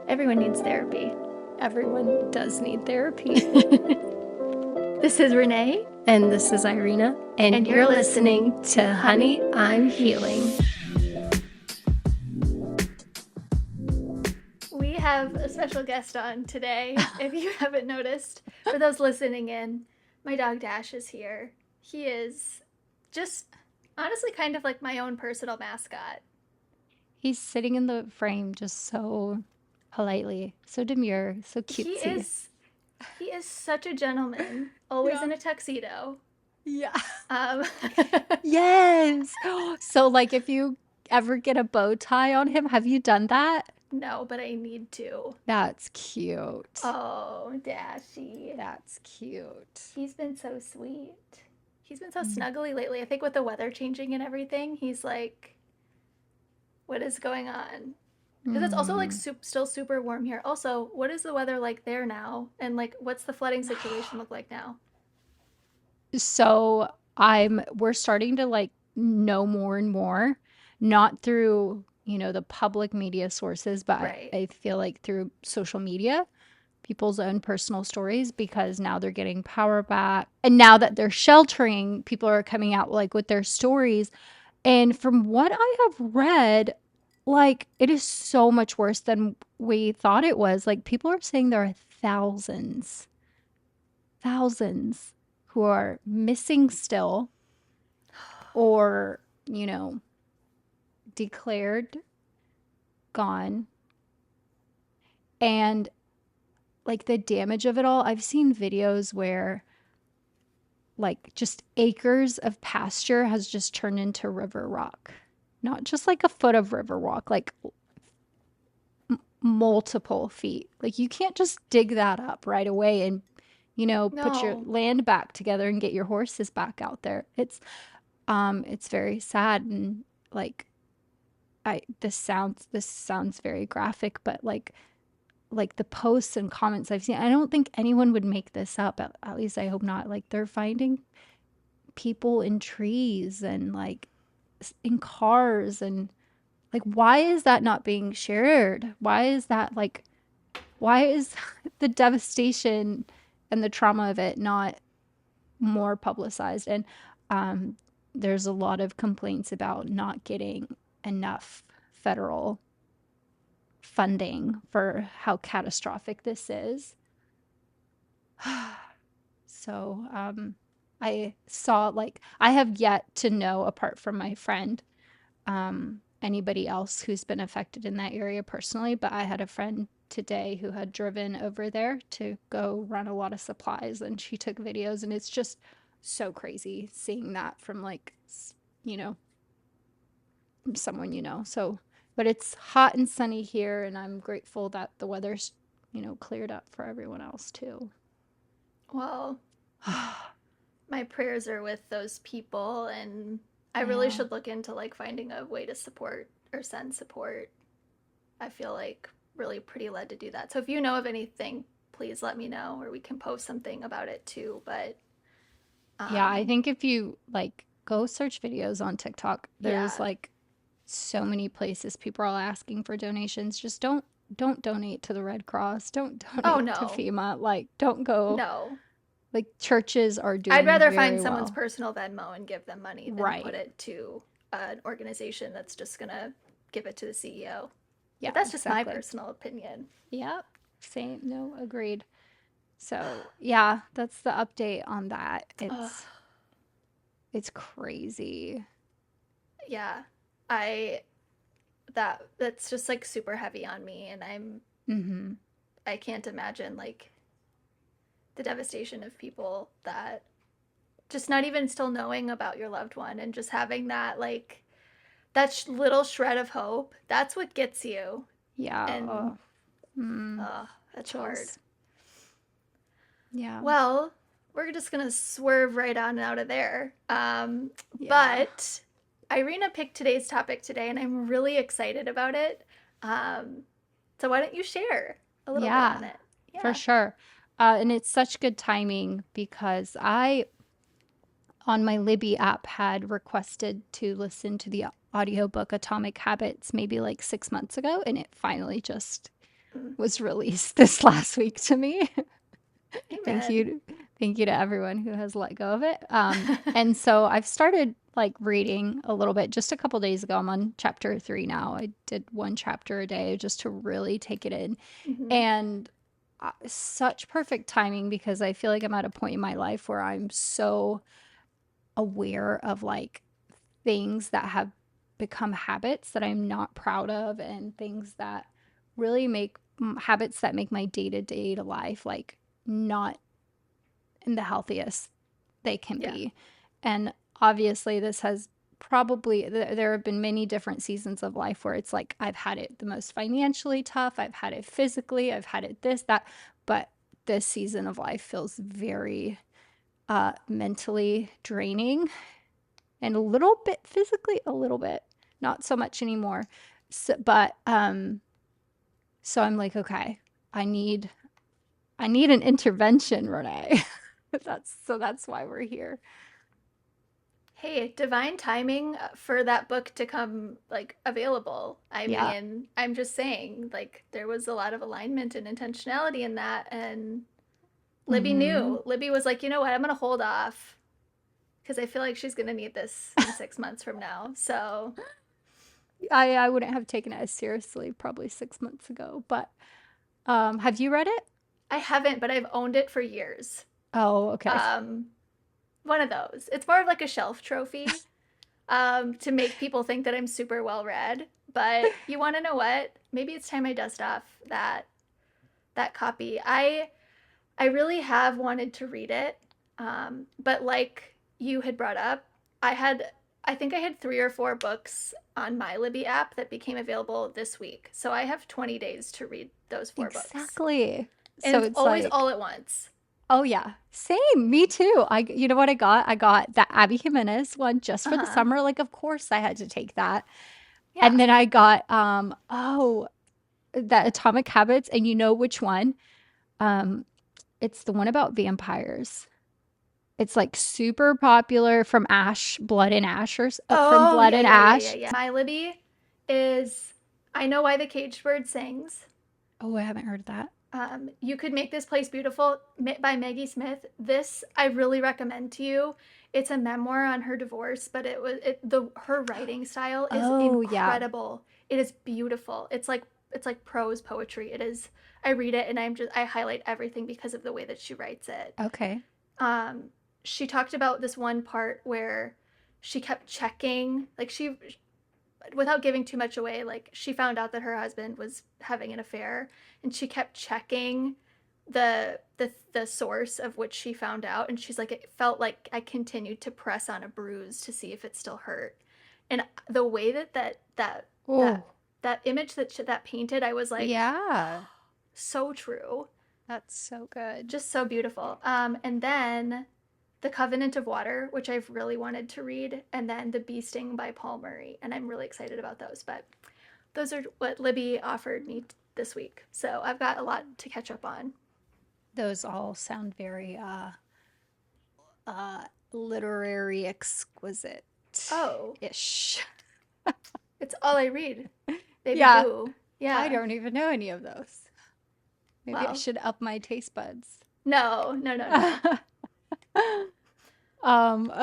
Everyone needs therapy. Everyone does need therapy. This is Renee, And this is Irina, and you're listening to Honey, I'm Healing. We have a special guest on today, if you haven't noticed. For those listening in, my dog Dash is here. He is just honestly kind of like my own personal mascot. He's sitting in the frame just so politely, so demure, so He cutesy. is he is such a gentleman, always Yeah. in a tuxedo. Yeah. Um, Yes. So, like, if you ever get a bow tie on him, have you done that? no, but I need to. That's cute. Oh, Dashy. That's cute. He's been so sweet. He's been so Mm. snuggly lately. I think with the weather changing and everything, he's like, what is going on? Because it's also like Mm. still super warm here. Also, what is the weather like there now? And like, what's the flooding situation look like now? So we're starting to like know more and more, not through, the public media sources, but Right. I feel like through social media, people's own personal stories, because now they're getting power back. And now that they're sheltering, people are coming out like with their stories. And from what I have read, like it is so much worse than we thought it was. Like people are saying there are thousands who are missing still or, declared gone. And like the damage of it all, I've seen videos where like just acres of pasture has just turned into river rock. Not just like a foot of river rock, like multiple feet. Like you can't just dig that up right away and put your No. land back together and get your horses back out there. It's very sad, and like this sounds very graphic, but like the posts and comments I've seen, I don't think anyone would make this up. At least I hope not. Like they're finding people in trees and like in cars, and like why is that not being shared? Why is the devastation and the trauma of it not more publicized? And um, there's a lot of complaints about not getting enough federal funding for how catastrophic this is. So I saw, like, I have yet to know, apart from my friend, anybody else who's been affected in that area personally, but I had a friend today who had driven over there to go run a lot of supplies, and she took videos, and it's just so crazy seeing that from like, you know, from someone So, but it's hot and sunny here, and I'm grateful that the weather's, cleared up for everyone else too. Well, my prayers are with those people, and I really Yeah. should look into like finding a way to support or send support. I feel like really pretty led to do that. So if you know of anything, please let me know, or we can post something about it too. But Yeah, I um, think if you like go search videos on TikTok, there's yeah, like so many places people are asking for donations. Just don't donate to the Red Cross. Don't oh donate to no, FEMA. Like don't go. no, Like churches are I'd doing rather find very someone's well. personal Venmo and give them money than put Right. it to an organization that's just gonna give it to the CEO. Yeah, But that's just my exactly. personal opinion. Yep. Same. No, agreed. So, yeah, that's the update on that. Ugh, It's crazy. yeah, I that's just like super heavy on me, and Mhm. I can't imagine like the devastation of people that just not even still knowing about your loved one and just having that like that little shred of hope. That's what gets you, Yeah. and Mm, that's hard. chills. Yeah. Well, we're just gonna swerve right on out of there. Yeah. But Irina picked today's topic today, and I'm really excited about it. Um, so why don't you share a little bit on Yeah, it? for Yeah. sure. And it's such good timing because I, on my Libby app, had requested to listen to the audiobook Atomic Habits maybe like 6 months ago, and it finally just Mm. was released this last week to me. Thank Amen. you. Thank you to everyone who has let go of it. And so I've started like reading a little bit just a couple days ago. I'm on chapter 3 now. I did one chapter a day just to really take it in. Hmm. And such perfect timing because I feel like I'm at a point in my life where I'm so aware of like things that have become habits that I'm not proud of and things that really make habits that make my day-to-day life like not in the healthiest they can Yeah. be. And obviously this has probably there have been many different seasons of life where it's like I've had it the most financially tough, I've had it physically, I've had it this that, but this season of life feels very mentally draining and a little bit physically, a little bit, not so much anymore. So I'm like, okay, I need I need an intervention, Renee. That's why we're here. Hey, divine timing for that book to come like available. I Yeah. mean, I'm just saying, like there was a lot of alignment and intentionality in that, and Libby Hmm. knew. Libby was like, you know what, I'm gonna hold off because I feel like she's gonna need this in 6 months from now. So I wouldn't have taken it as seriously probably 6 months ago, but have you read it? I haven't, but I've owned it for years. Oh, okay. Um, one of those. It's more of like a shelf trophy, to make people think that I'm super well read. But you want to know what? Maybe it's time I dust off that copy. I really have wanted to read it, but like you had brought up, I think I had 3 or 4 books on my Libby app that became available this week. So I have 20 days to read those 4 books, Exactly. and So it's it's always like, all at once. oh yeah, same, me too. You know what I got? I got the Abby Jimenez one just Uh for the huh. summer. Like, of course I had to take that. Yeah. And then I got that Atomic Habits, and you know which one? Um, it's the one about vampires. It's like super popular from Blood and Ash, from Oh Blood yeah, and yeah, yeah, yeah, Ash. yeah. My Libby is I Know Why the Caged Bird Sings. Oh, I haven't heard that. You Could Make This Place Beautiful by Maggie Smith. This I really recommend to you. It's a memoir on her divorce, but the her writing style is Oh, yeah. incredible. It is beautiful. It's like prose poetry. It is. I read it and I highlight everything because of the way that she writes it. Okay. Um, she talked about this one part where she kept checking, like she without giving too much away, like she found out that her husband was having an affair, and she kept checking the source of which she found out, and she's like, it felt like I continued to press on a bruise to see if it still hurt. And the way that Oh, that image that painted, I was like, yeah. so true, That's so good. just so beautiful. And then the Covenant of Water, which I've really wanted to read, and then The Bee Sting by Paul Murray, and I'm really excited about those. But those are what Libby offered me this week, so I've got a lot to catch up on. Those all sound very literary Oh, exquisite-ish. it's all I read, baby Yeah. boo. I Yeah. don't even know any of those. Maybe I Well, should up my taste buds. no, no, no, no.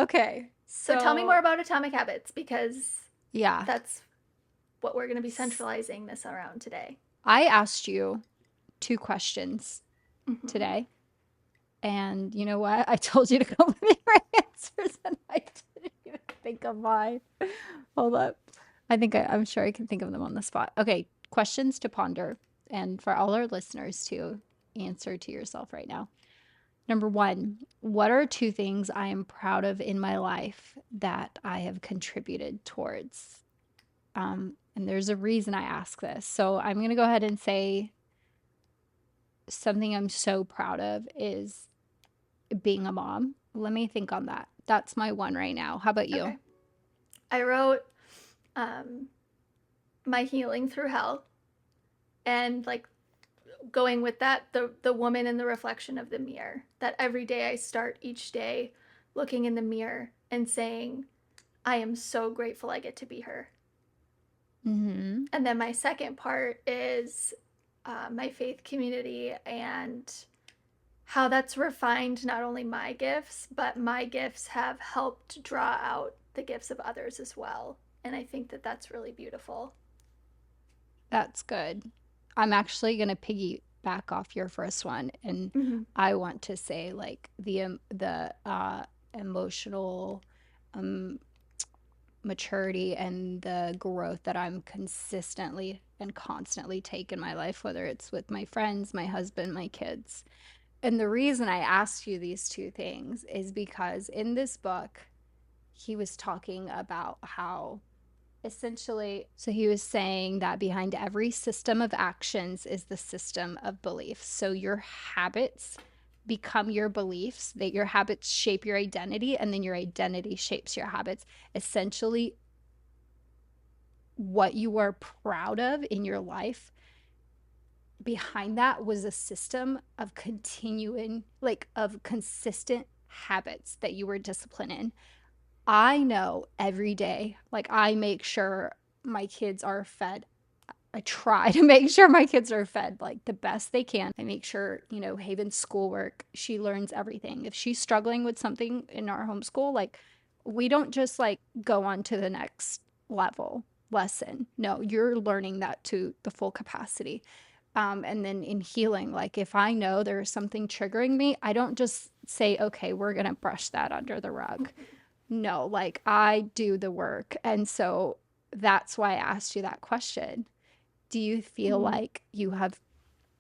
Okay. So tell me more So, about Atomic Habits because yeah. that's what we're going to be centralizing this around today. I asked you 2 questions Mm-hmm. today. And you know what? I told you to come with your answers, and I didn't even think of mine. Hold up. I'm sure I can think of them on the spot. Okay, questions to ponder, and for all our listeners to answer to yourself right now. Number one, what are 2 things I am proud of in my life that I have contributed towards? And there's a reason I ask this. So I'm going to go ahead and say something I'm so proud of is being a mom. Let me think on that. That's my one right now. How about you? Okay. I wrote um, my healing through hell, and like going with that, the woman in the reflection of the mirror, that every day I start each day looking in the mirror and saying, I am so grateful I get to be her. Hmm. And then my second part is my faith community and how that's refined not only my gifts, but my gifts have helped draw out the gifts of others as well. And I think that that's really beautiful. That's good. I'm actually going to piggyback off your first one, and Mm-hmm. I want to say like the emotional um maturity and the growth that I'm consistently and constantly take in my life, whether it's with my friends, my husband, my kids. And the reason I asked you these two things is because in this book, he was talking about how essentially, so he was saying that behind every system of actions is the system of beliefs. So your habits become your beliefs, that your habits shape your identity, and then your identity shapes your habits. Essentially, what you are proud of in your life, behind that was a system of continuing, like of consistent habits that you were disciplined in. I know every day, like I make sure my kids are fed. I try to make sure my kids are fed like the best they can. I make sure, Haven's schoolwork, she learns everything. If she's struggling with something in our homeschool, like we don't just like go on to the next level lesson. No, you're learning that to the full capacity. And then in healing, like if I know there's something triggering me, I don't just say, okay, we're going to brush that under the rug. No, like I do the work. And so that's why I asked you that question. Do you feel Mm-hmm. like you have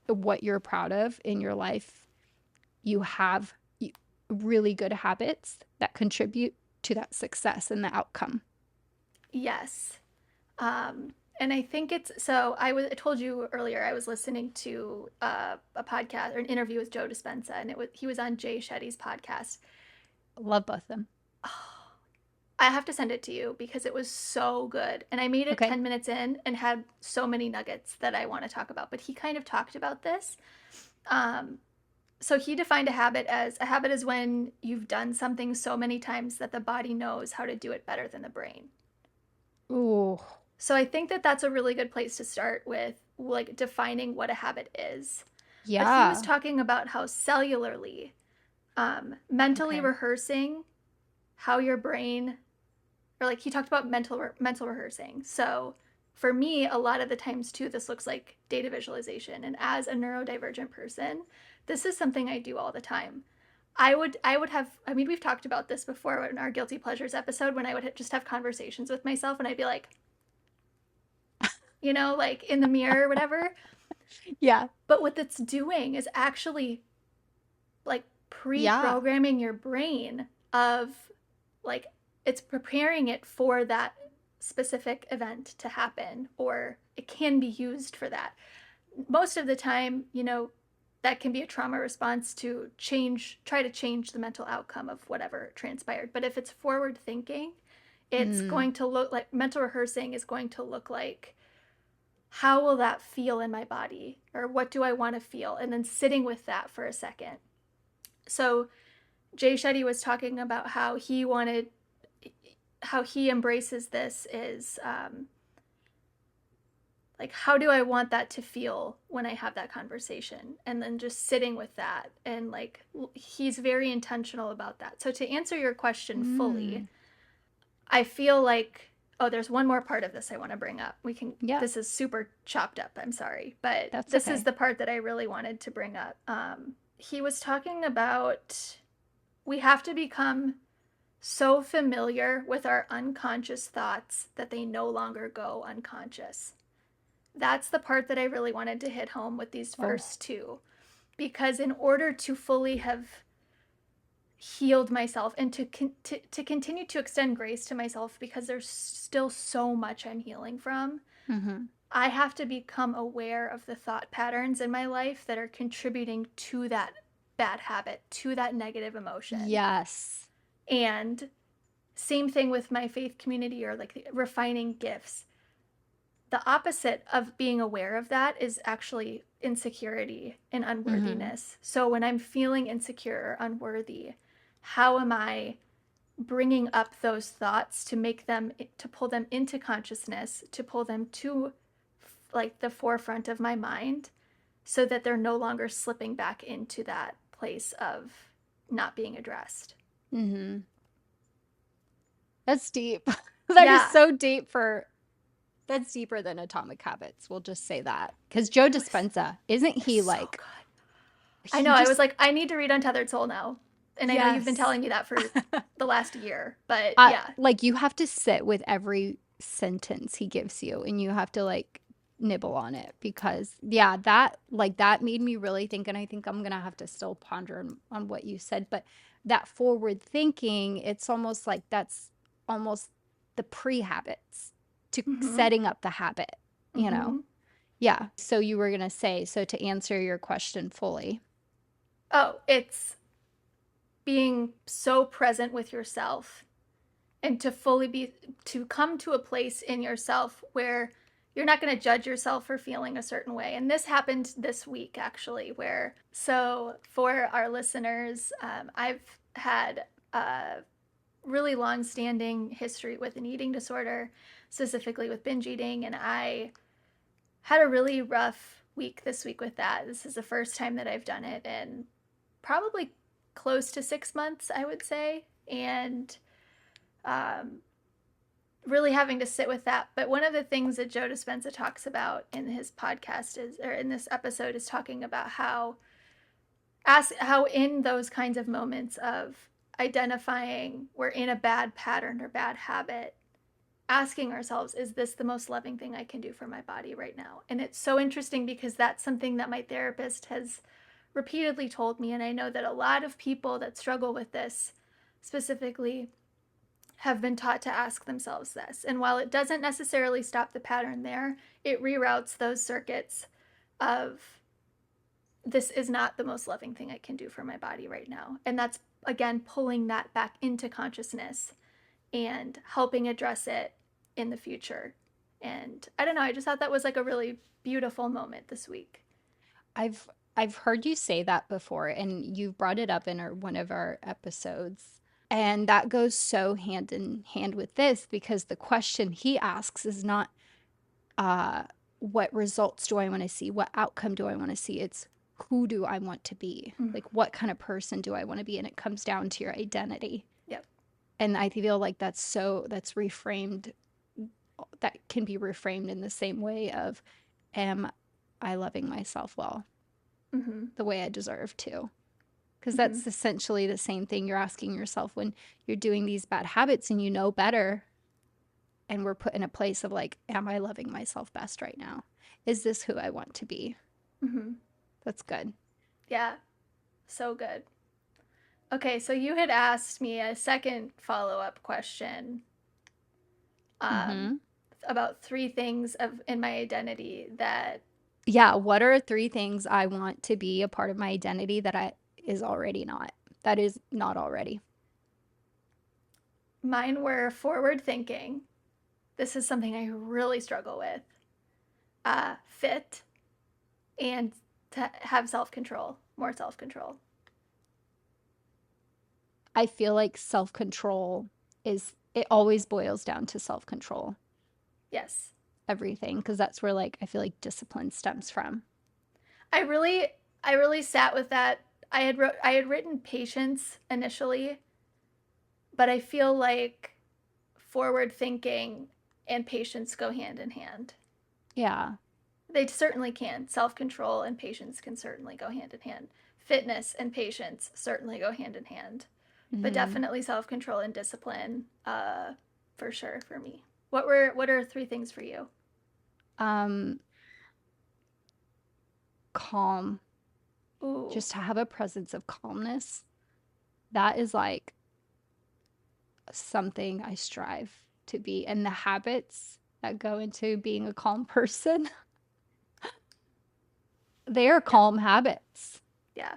what you're proud of in your life? You have really good habits that contribute to that success and the outcome. Yes. And I think it's so. I told you earlier. I was listening to a podcast or an interview with Joe Dispenza, and he was on Jay Shetty's podcast. Love both of them. I have to send it to you because it was so good. And I made it Okay. 10 minutes in and had so many nuggets that I want to talk about. But he kind of talked about this. Um, so he defined a habit is when you've done something so many times that the body knows how to do it better than the brain. Ooh, So I think that that's a really good place to start with, like defining what a habit is. But he was yeah. talking about how cellularly, mentally Okay. rehearsing how your brain, or like he talked about mental rehearsing. So for me, a lot of the times too, this looks like data visualization. And as a neurodivergent person, this is something I do all the time. I would have, I mean, we've talked about this before in our guilty pleasures episode when I would just have conversations with myself and I'd be like, like in the mirror or whatever. Yeah. But what that's doing is actually like Yeah. pre-programming your brain of like it's preparing it for that specific event to happen, or it can be used for that. Most of the time, that can be a trauma response to try to change the mental outcome of whatever transpired. But if it's forward thinking, it's Mm, going to look like mental rehearsing is going to look like, how will that feel in my body, or what do I want to feel, and then sitting with that for a second. So Jay Shetty was talking about how he embraces this is, like, how do I want that to feel when I have that conversation? And then just sitting with that. And like, he's very intentional about that. So to answer your question fully, mm, I feel like, oh, there's one more part of this I want to bring up. yeah. This is super chopped up. I'm sorry. But That's this is okay. the part that I really wanted to bring up. He was talking about we have to become so familiar with our unconscious thoughts that they no longer go unconscious. That's the part that I really wanted to hit home with these Oh. first two. Because in order to fully have healed myself and to continue to extend grace to myself, because there's still so much I'm healing from, Mm-hmm. I have to become aware of the thought patterns in my life that are contributing to that bad habit, to that negative emotion. Yes. And same thing with my faith community or like refining gifts. The opposite of being aware of that is actually insecurity and Mm-hmm. unworthiness. So when I'm feeling insecure or unworthy, how am I bringing up those thoughts to to pull them into consciousness, to pull them to like the forefront of my mind, so that they're no longer slipping back into that place of not being addressed. Mm-hmm. That's deep. That is Yeah, so deep for that's deeper than Atomic Habits. We'll just say that. Because Joe it was Dispenza, isn't it was he so like good. I he know. I was just like, I need to read Untethered Soul now. And I know you've been yes. telling me that for the last year, but I yeah. like you have to sit with every sentence he gives you and you have to like nibble on it because yeah, that like that made me really think and I think I'm gonna have to still ponder on what you said, but that forward thinking, it's almost like that's almost the pre-habits to Mhm. setting up the habit, you know? Mhm. Yeah. So you were gonna say, so to answer your question fully. Oh, it's being so present with yourself and to fully be to come to a place in yourself where you're not going to judge yourself for feeling a certain way. And this happened this week actually, where so for our listeners, I've had a really long-standing history with an eating disorder, specifically with binge eating, and I had a really rough week this week with that. This is the first time that I've done it in probably close to 6 months, I would say, and um, really having to sit with that. But one of the things that Joe Dispenza talks about in his podcast is, or in this episode, is talking about how in those kinds of moments of identifying we're in a bad pattern or bad habit, asking ourselves, is this the most loving thing I can do for my body right now? And it's so interesting because that's something that my therapist has repeatedly told me. And I know that a lot of people that struggle with this specifically have been taught to ask themselves this. And while it doesn't necessarily stop the pattern there, it reroutes those circuits of this is not the most loving thing I can do for my body right now. And that's, again, pulling that back into consciousness and helping address it in the future. And I don't know, I just thought that was like a really beautiful moment this week. I've I've heard you say that before, and you've brought it up in one of our episodes. And that goes so hand in hand with this because the question he asks is not uh, what results do I want to see? What outcome do I want to see? It's who do I want to be? Mm. Like, what kind of person do I want to be? And it comes down to your identity. Yep. And I feel like that's reframed, that can be reframed in the same way of, am I loving myself well, Mm-hmm. the way I deserve to? Because Mm-hmm. that's essentially the same thing you're asking yourself when you're doing these bad habits and you know better. And we're put in a place of like, am I loving myself best right now? Is this who I want to be? Mm-hmm. That's good. Yeah. So good. Okay, so you had asked me a second follow-up question um, Mm-hmm. about three things of in my identity that Yeah. What are three things I want to be a part of my identity that I is already not? That is not already. mine were forward thinking. This is something I really struggle with. Fit and to have self control, more self control. I feel like self control it always boils down to self control, Yes. everything, because that's where like I feel like discipline stems from. I really I really sat with that. I had written patience initially, but I feel like forward thinking and patience go hand in hand. Yeah. They certainly can. Self control and patience can certainly go hand in hand. Fitness and patience certainly go hand in hand. But Hmm. definitely self control and discipline, for sure for me. What are three things for you? Um, calm. Ooh, Just to have a presence of calmness. That is like something I strive to be. And the habits that go into being a calm person, they are yeah, calm habits. yeah,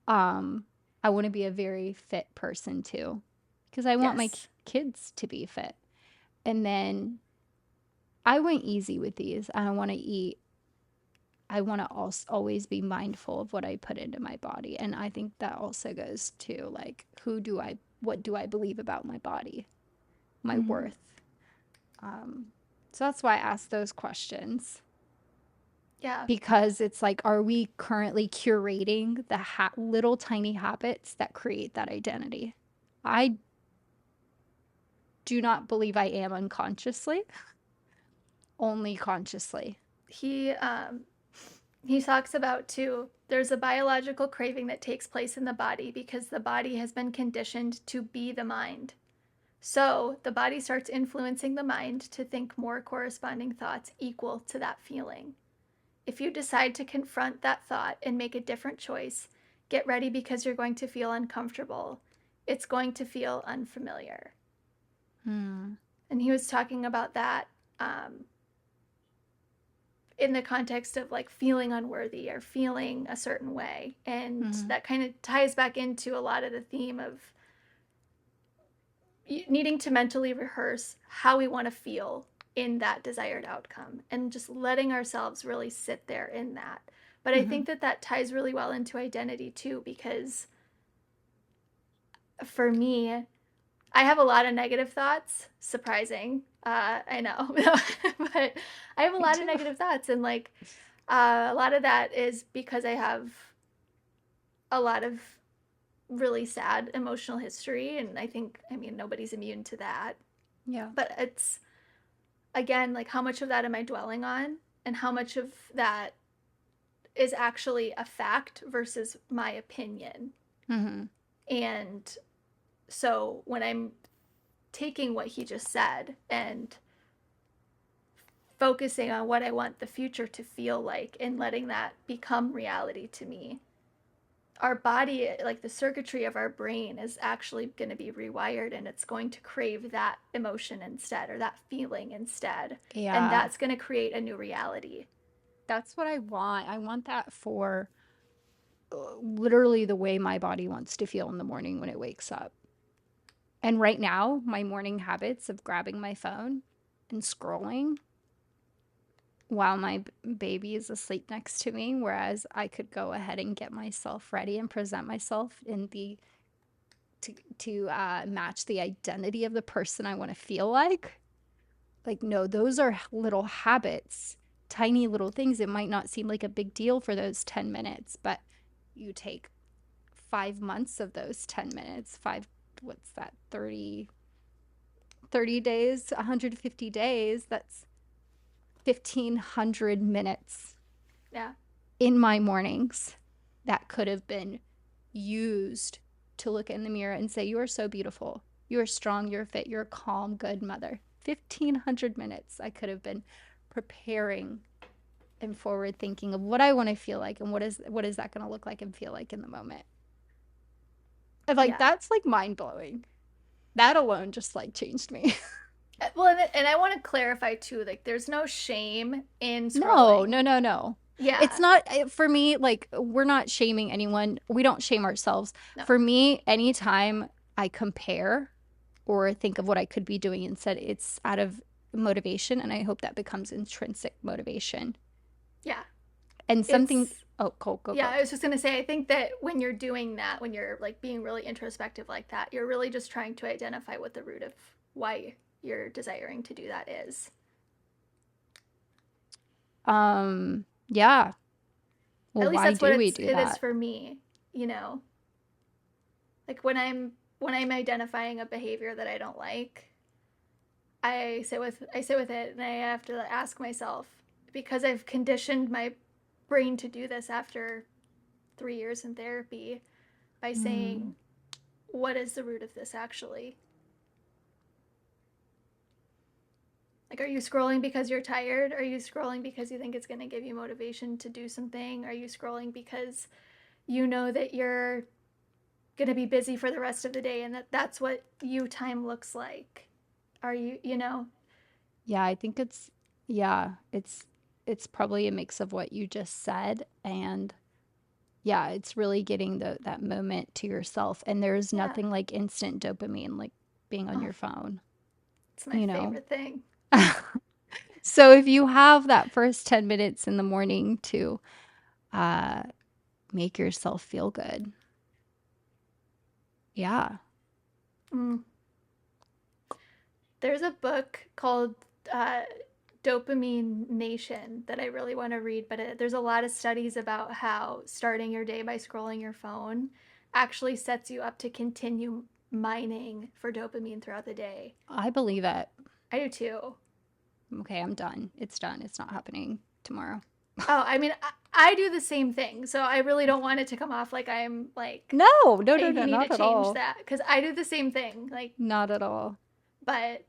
Um, I want to be a very fit person too, because I want my yes. kids to be fit. And then I went easy with these. I want to eat. I want to also always be mindful of what I put into my body. And I think that also goes to like, what do I believe about my body, my Mm-hmm. worth? Um, so that's why I asked those questions. Yeah. because it's like, are we currently curating the little tiny habits that create that identity? I do not believe I am unconsciously, only consciously. He talks about too, there's a biological craving that takes place in the body because the body has been conditioned to be the mind. So the body starts influencing the mind to think more corresponding thoughts equal to that feeling. If you decide to confront that thought and make a different choice, get ready because you're going to feel uncomfortable. It's going to feel unfamiliar. Hmm. And he was talking about that um, in the context of like feeling unworthy or feeling a certain way. And Hmm. that kind of ties back into a lot of the theme of needing to mentally rehearse how we want to feel in that desired outcome and just letting ourselves really sit there in that. But I Hmm. think that that ties really well into identity too, because for me, I have a lot of negative thoughts. Surprising. I know. But I have a Me lot of too. negative thoughts. And like a lot of that is because I have a lot of really sad emotional history. And I think, I mean, nobody's immune to that. Yeah. But it's, again, like how much of that am I dwelling on? And how much of that is actually a fact versus my opinion? Hmm. And so when I'm taking what he just said and focusing on what I want the future to feel like and letting that become reality to me, our body, like the circuitry of our brain, is actually going to be rewired and it's going to crave that emotion instead or that feeling instead. And Yeah. that's going to create a new reality. That's what I want. I want that for literally the way my body wants to feel in the morning when it wakes up. And right now, my morning habits of grabbing my phone and scrolling while my baby is asleep next to me, whereas I could go ahead and get myself ready and present myself in the to match the identity of the person I want to feel like. Like, no, those are little habits, tiny little things. It might not seem like a big deal for those 10 minutes, but you take 5 months of those 10 minutes, what's that, 30 days, 150 days. That's 1,500 minutes Yeah. in my mornings that could have been used to look in the mirror and say, you are so beautiful. You are strong. You're fit. You're a calm, good mother. 1,500 minutes I could have been preparing and forward thinking of what I want to feel like and what is that going to look like and feel like in the moment. And like, Yeah. that's like mind blowing. That alone just like changed me. Well, and I want to clarify too, like, there's no shame in No, scrolling. no, no, no. It's Yeah. not for me, like, we're not shaming anyone. We don't shame ourselves. No. For me, anytime I compare or think of what I could be doing instead, it's out of motivation. And I hope that becomes intrinsic motivation. Yeah. And something, It's, oh, go, yeah, go. I was just going to say, I think that when you're doing that, when you're like being really introspective like that, you're really just trying to identify what the root of why you're desiring to do that is. Yeah. Well, At least why that's what do we do it is that? for me, you know. Like when I'm identifying a behavior that I don't like, I sit with it and I have to ask myself, because I've conditioned my brain to do this after 3 years in therapy, by Mm, saying, what is the root of this actually? Like, are you scrolling because you're tired? Are you scrolling because you think it's going to give you motivation to do something? Are you scrolling because you know that you're going to be busy for the rest of the day and that that's what you time looks like? Are you, you know? yeah, I think yeah, it's probably a mix of what you just said and yeah, it's really getting that moment to yourself. And there's Yeah. nothing like instant dopamine, like being on Oh, your phone, it's my you know? favorite thing. So if you have that first 10 minutes in the morning to uh, make yourself feel good, yeah. Mm. There's a book called uh, Dopamine Nation that I really want to read, but there's a lot of studies about how starting your day by scrolling your phone actually sets you up to continue mining for dopamine throughout the day. I believe it. I do too. Okay, I'm done. It's done. It's not happening tomorrow. Oh, I mean, I do the same thing, so I really don't want it to come off like I'm like, No, no, no, hey, no, you need to not at change all. that because I do the same thing. Like, Not at all. but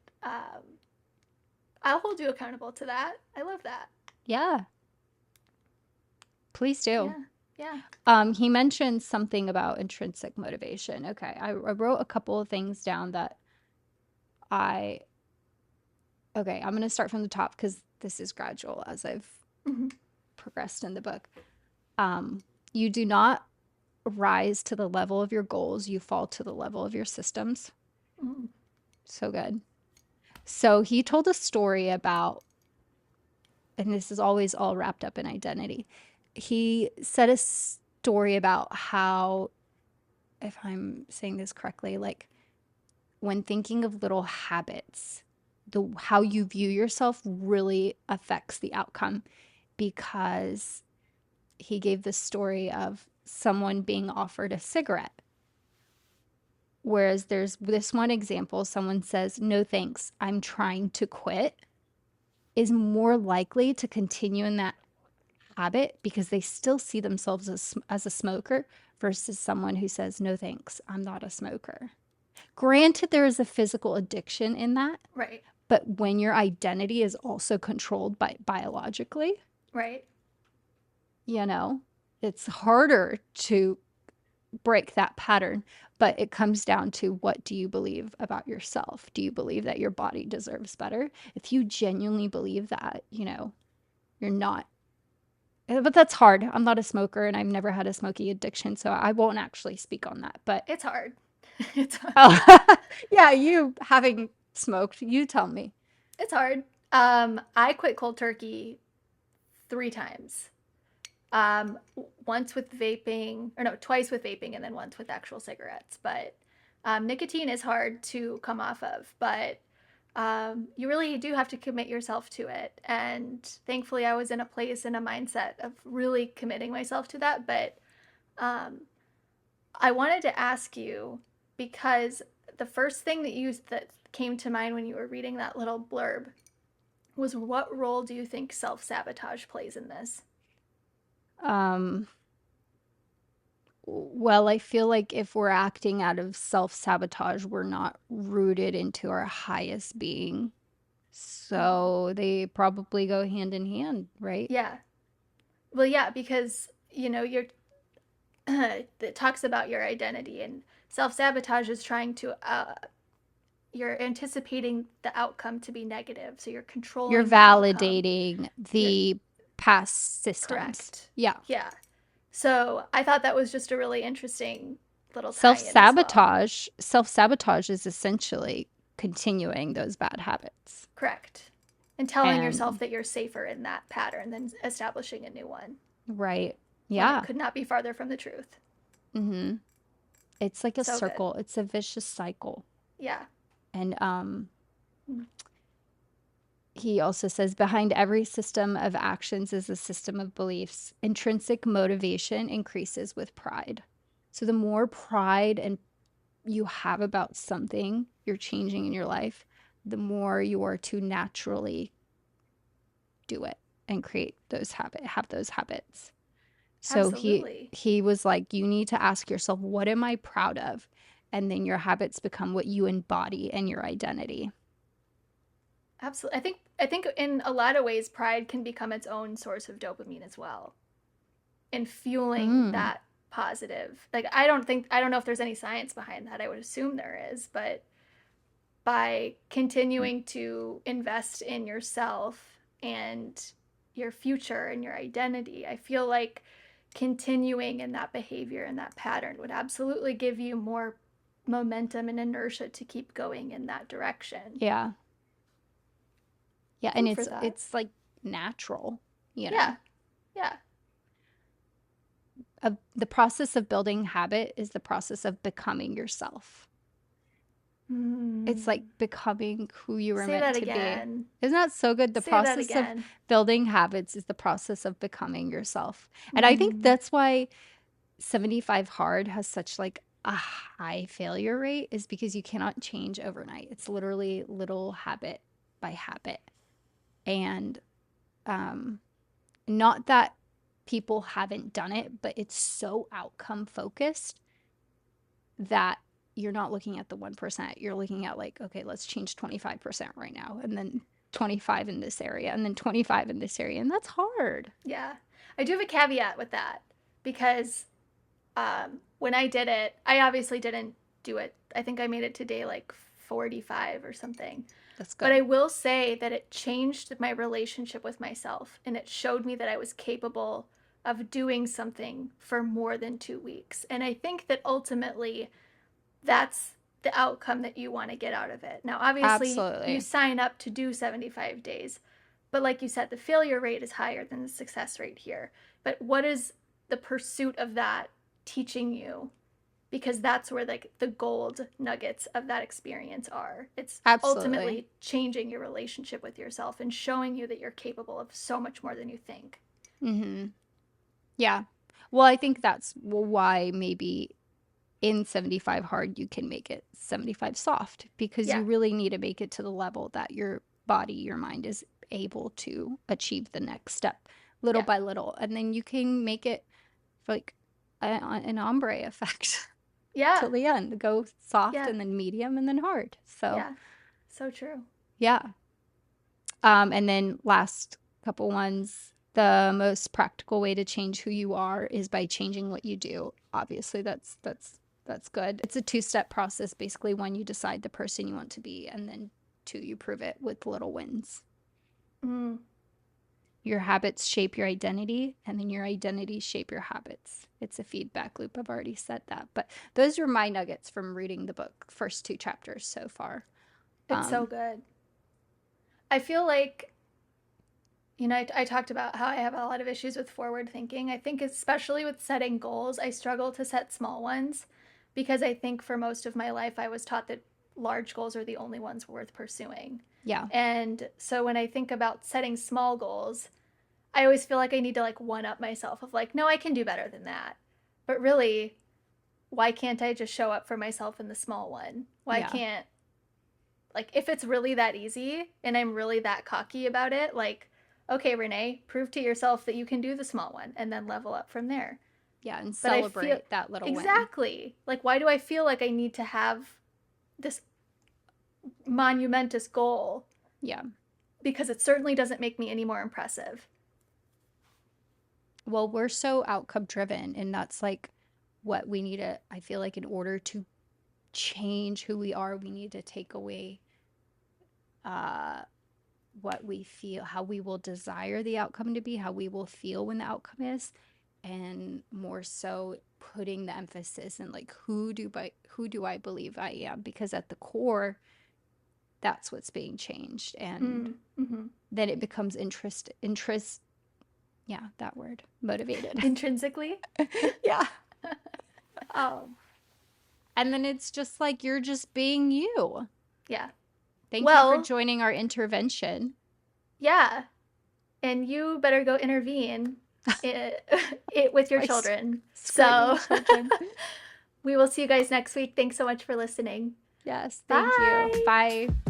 I'll hold you accountable to that. I love that. Yeah, please do. Yeah, yeah. He mentioned something about intrinsic motivation. Okay, I wrote a couple of things down that I, okay, I'm going to start from the top because this is gradual as I've Mm-hmm. progressed in the book. Um, you do not rise to the level of your goals, you fall to the level of your systems. Mm-hmm. So good. So he told a story about, and this is always all wrapped up in identity. He said a story about how, if I'm saying this correctly, like when thinking of little habits, the how you view yourself really affects the outcome, because he gave the story of someone being offered a cigarette. Whereas there's this one example, someone says, "No thanks, I'm trying to quit," is more likely to continue in that habit because they still see themselves as a smoker, versus someone who says, "No thanks, I'm not a smoker." Granted, there is a physical addiction in that, Right, but when your identity is also controlled by biologically, right. you know, it's harder to break that pattern. But it comes down to, what do you believe about yourself? Do you believe that your body deserves better? If you genuinely believe that, you're not. But that's hard. I'm not a smoker and I've never had a smoking addiction, so I won't actually speak on that. But It's hard. It's hard. oh, yeah, you having smoked, you tell me. It's hard. I quit cold turkey 3 times. Once with vaping, or no, twice with vaping, and then once with actual cigarettes. But nicotine is hard to come off of, but you really do have to commit yourself to it. And thankfully, I was in a place in a mindset of really committing myself to that. But um, I wanted to ask you because the first thing that came to mind when you were reading that little blurb was, what role do you think self sabotage plays in this? Um, well, I feel like if we're acting out of self-sabotage, we're not rooted into our highest being. Mm-hmm. So they probably go hand in hand, right? Yeah. Well, yeah, because you're it talks about your identity, and self sabotage is trying to you're anticipating the outcome to be negative, so you're You're controlling the outcome. validating You're the past systems. correct. Yeah. Yeah. So I thought that was just a really interesting little tie-in as well. Self-sabotage is essentially continuing those bad habits. Correct. And telling yourself And that you're safer in that pattern than establishing a new one, right. when it Yeah. could not be farther from the truth. Mm-hmm. It's like a So good. circle. It's a vicious cycle. Yeah. And he also says, behind every system of actions is a system of beliefs. Intrinsic motivation increases with pride. So the more pride and you have about something you're changing in your life, the more you are to naturally do it and have those habits. So Absolutely. he was like, you need to ask yourself, what am I proud of? And then your habits become what you embody and your identity. Absolutely. I think in a lot of ways pride can become its own source of dopamine as well, in fueling Mm, that positive. Like I don't know if there's any science behind that. I would assume there is, but by continuing to invest in yourself and your future and your identity, I feel like continuing in that behavior and that pattern would absolutely give you more momentum and inertia to keep going in that direction. yeah. Yeah, and Food for thought. it's like natural, you know. Yeah. Yeah. The process of building habit is the process of becoming yourself. It's Mm. like becoming who you were Say meant that to be. again. Isn't that so good? The Say that process of again. building habits is the process of becoming yourself. And I think Mm. that's why 75 hard has such like a high failure rate, is because you cannot change overnight. It's literally little habit by habit. And um not that people haven't done it, but it's so outcome focused that you're not looking at the 1%. You're looking at like, okay, let's change 25% right now, and then 25 in this area, and then 25 in this area. And that's hard. Yeah. I do have a caveat with that because when I did it, I obviously didn't do it. I think I made it to day like 45 or something. That's But good. I will say that it changed my relationship with myself and it showed me that I was capable of doing something for more than 2 weeks. And I think that ultimately that's the outcome that you want to get out of it. Now, obviously, you Absolutely. sign up to do 75 days, but like you said, the failure rate is higher than the success rate here. But what is the pursuit of that teaching you? Because that's where like the gold nuggets of that experience are. It's Absolutely. ultimately changing your relationship with yourself and showing you that you're capable of so much more than you think. Mm-hmm. Yeah. Well, I think that's why maybe in 75 hard, you can make it 75 soft, because Yeah. you really need to make it to the level that your body, your mind is able to achieve the next step little Yeah. by little. And then you can make it like an ombre effect Yeah. till the end. Go soft Yeah. and then medium and then hard. So, Yeah. So true. yeah. And then last couple ones, the most practical way to change who you are is by changing what you do. Obviously, that's good. It's a two-step process. Basically, one, you decide the person you want to be, and then two, you prove it with little wins. Mm. Your habits shape your identity, and then your identity shape your habits. It's a feedback loop. I've already said that, but those are my nuggets from reading the book, first two chapters so far. It's so Um, good. I feel like, I talked about how I have a lot of issues with forward thinking. I think, especially with setting goals, I struggle to set small ones because I think for most of my life, I was taught that large goals are the only ones worth pursuing. yeah, And so when I think about setting small goals, I always feel like I need to like one up myself of like, no, I can do better than that. But really, why can't I just show up for myself in the small one? Why yeah, can't, like, if it's really that easy and I'm really that cocky about it, like, okay, Renee, prove to yourself that you can do the small one and then level up from there. yeah, and But I feel celebrate that little win. exactly like, why do I feel like I need to have this monumentous goal? Yeah. Because it certainly doesn't make me any more impressive. Well, we're so outcome driven, and that's like what we need to, I feel like, in order to change who we are, we need to take away uh what we feel, how we will desire the outcome to be, how we will feel when the outcome is, and more so putting the emphasis in like who do I believe I am, because at the core that's what's being changed. And Mm-hmm. then it becomes interest, yeah, that word, motivated. Intrinsically. Yeah. Um, and then it's just like you're just being you. Yeah. Thank you for Well, joining our intervention. yeah. And you better go intervene it, it with your My children. screaming So children. we will see you guys next week. Thanks so much for listening. Yes, thank you. Bye. Bye.